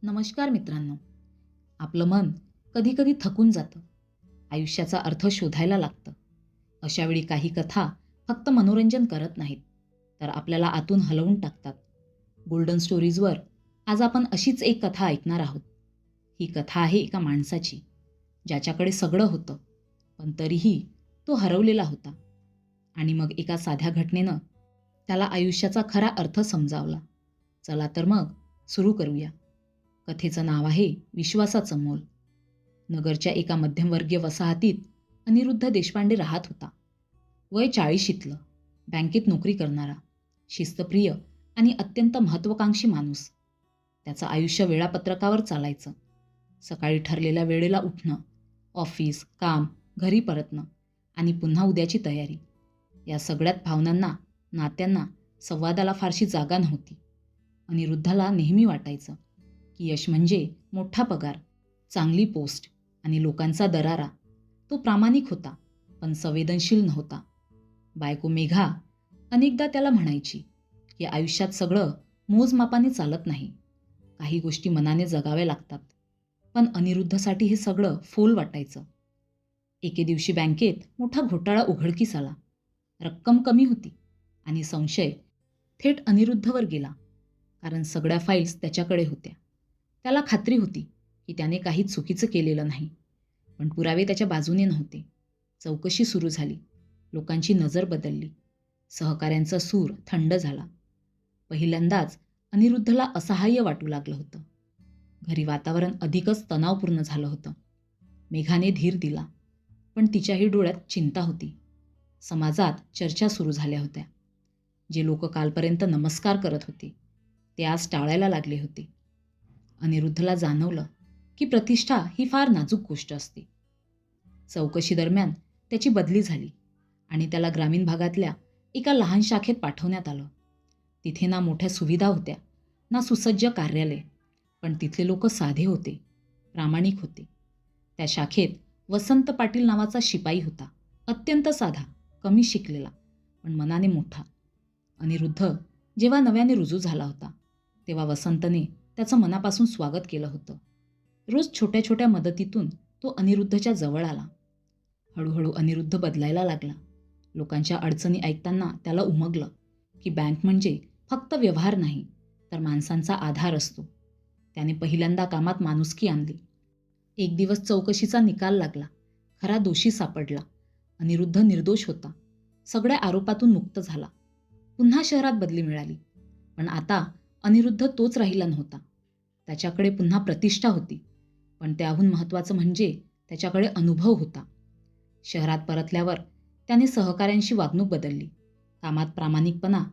नमस्कार मित्रांनो. आपलं मन कधीकधी थकून जातं. आयुष्याचा अर्थ शोधायला लागतं. अशावेळी काही कथा फक्त मनोरंजन करत नाहीत, तर आपल्याला आतून हलवून टाकतात. गोल्डन स्टोरीजवर आज आपण अशीच एक कथा ऐकणार आहोत. ही कथा आहे एका माणसाची, ज्याच्याकडे सगळं होतं, पण तरीही तो हरवलेला होता. आणि मग एका साध्या घटनेनं त्याला आयुष्याचा खरा अर्थ समजावला. चला तर मग सुरू करूया. कथेचं नाव आहे विश्वासाचं मोल. नगरच्या एका मध्यमवर्गीय वसाहतीत अनिरुद्ध देशपांडे राहत होता. वय 40शीतलं, बँकेत नोकरी करणारा, शिस्तप्रिय आणि अत्यंत महत्त्वाकांक्षी माणूस. त्याचं आयुष्य वेळापत्रकावर चालायचं. सकाळी ठरलेल्या वेळेला उठणं, ऑफिस, काम, घरी परतणं आणि पुन्हा उद्याची तयारी. या सगळ्यात भावनांना, नात्यांना, संवादाला फारशी जागा नव्हती. अनिरुद्धला नेहमी वाटायचं की यश म्हणजे मोठा पगार, चांगली पोस्ट आणि लोकांचा दरारा. तो प्रामाणिक होता, पण संवेदनशील नव्हता. बायको मेघा अनेकदा त्याला म्हणायची की आयुष्यात सगळं मोजमापाने चालत नाही. काही गोष्टी मनाने जगाव्या लागतात. पण अनिरुद्धसाठी हे सगळं फोल वाटायचं. एके दिवशी बँकेत मोठा घोटाळा उघडकीस आला. रक्कम कमी होती आणि संशय थेट अनिरुद्धवर गेला, कारण सगळ्या फाईल्स त्याच्याकडे होत्या. त्याला खात्री होती की त्याने काही चुकीचं केलेलं नाही, पण पुरावे त्याच्या बाजूने नव्हते. चौकशी सुरू झाली. लोकांची नजर बदलली. सहकाऱ्यांचा सूर थंड झाला. पहिल्यांदाच अनिरुद्धला असहाय्य वाटू लागलं होतं. घरी वातावरण अधिकच तणावपूर्ण झालं होतं. मेघाने धीर दिला, पण तिच्याही डोळ्यात चिंता होती. समाजात चर्चा सुरू झाल्या होत्या. जे लोक कालपर्यंत नमस्कार करत होते, ते आज टाळायला लागले होते. अनिरुद्धला जाणवलं की प्रतिष्ठा ही फार नाजूक गोष्ट असते. चौकशी दरम्यान त्याची बदली झाली आणि त्याला ग्रामीण भागातल्या एका लहान शाखेत पाठवण्यात आलं. तिथे ना मोठ्या सुविधा होत्या, ना सुसज्ज कार्यालय, पण तिथले लोक साधे होते, प्रामाणिक होते. त्या शाखेत वसंत पाटील नावाचा शिपाई होता. अत्यंत साधा, कमी शिकलेला, पण मनाने मोठा. अनिरुद्ध जेव्हा नव्याने रुजू झाला होता, तेव्हा वसंतने त्याचं मनापासून स्वागत केलं होतं. रोज छोट्या छोट्या मदतीतून तो अनिरुद्धच्या जवळ आला. हळूहळू अनिरुद्ध बदलायला लागला. लोकांच्या अडचणी ऐकताना त्याला उमगलं की बँक म्हणजे फक्त व्यवहार नाही, तर माणसांचा आधार असतो. त्याने पहिल्यांदा कामात माणुसकी आणली. एक दिवस चौकशीचा निकाल लागला. खरा दोषी सापडला. अनिरुद्ध निर्दोष होता. सगळ्या आरोपातून मुक्त झाला. पुन्हा शहरात बदली मिळाली. पण आता अनिरुद्ध तोच राहिला नव्हता. त्याच्याकडे पुन्हा प्रतिष्ठा होती, पण त्याहून महत्त्वाचं म्हणजे त्याच्याकडे अनुभव होता. शहरात परतल्यावर त्याने सहकाऱ्यांशी वागणूक बदलली. कामात प्रामाणिकपणा,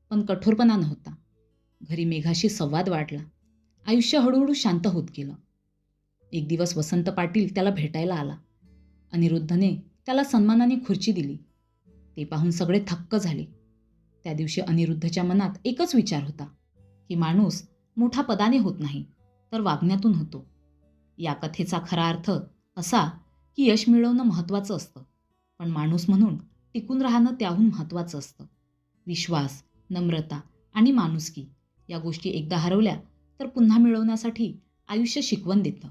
पण कठोरपणा नव्हता. घरी मेघाशी संवाद वाढला. आयुष्य हळूहळू शांत होत गेलं. एक दिवस वसंत पाटील त्याला भेटायला आला. अनिरुद्धने त्याला सन्मानाने खुर्ची दिली. ते पाहून सगळे थक्क झाले. त्या दिवशी अनिरुद्धच्या मनात एकच विचार होता की माणूस मोठा पदाने होत नाही, तर वागण्यातून होतो. या कथेचा खरा अर्थ असा की यश मिळवणं महत्त्वाचं असतं, पण माणूस म्हणून टिकून राहणं त्याहून महत्त्वाचं असतं. विश्वास, नम्रता आणि माणुसकी या गोष्टी एकदा हरवल्या तर पुन्हा मिळवण्यासाठी आयुष्य शिकवण देतं.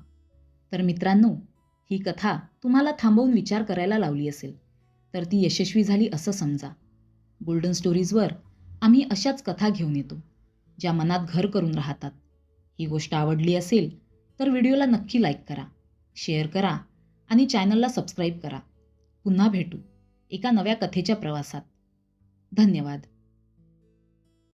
तर मित्रांनो, ही कथा तुम्हाला थांबवून विचार करायला लावली असेल, तर ती यशस्वी झाली असं समजा. गोल्डन स्टोरीजवर आम्ही अशाच कथा घेऊन येतो, ज्या मनात घर करून राहतात. ही गोष्ट आवडली असेल तर व्हिडिओला नक्की लाईक करा, शेअर करा आणि चॅनलला सबस्क्राईब करा. पुन्हा भेटू एका नव्या कथेच्या प्रवासात. धन्यवाद.